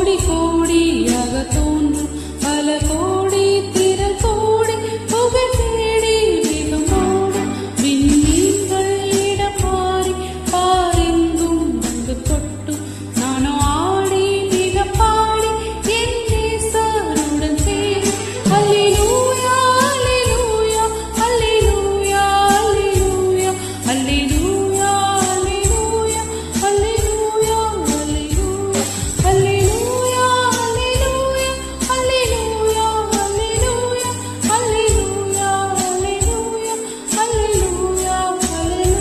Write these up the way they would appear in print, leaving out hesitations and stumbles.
கோடி கோடியாக தோன்றும் பல கோடி திரள் கோடி புகழ் தேடி வேகமோடும் விண்மீன்கள் இடம் மாறி பாரெங்கும் வந்து கொட்டும் நானோ ஆடி மிக பாடி என் நேசருடன் சேரும் அல்லேலூயா அல்லேலூயா அல்லேலூயா அல்லேலூயா அல்லேலூயா அல்லேலூயா அல்லேலூயா அல்லேலூயா அல்லேலூயா அல்லேலூயா அல்லேலூயா அல்லேலூயா அல்லேலூயா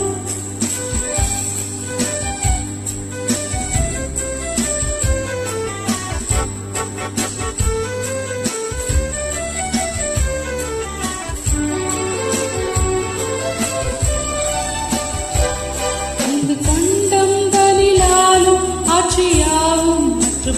இந்த கண்டம் தனிலாலும் ஆட்சியாவும் மற்ற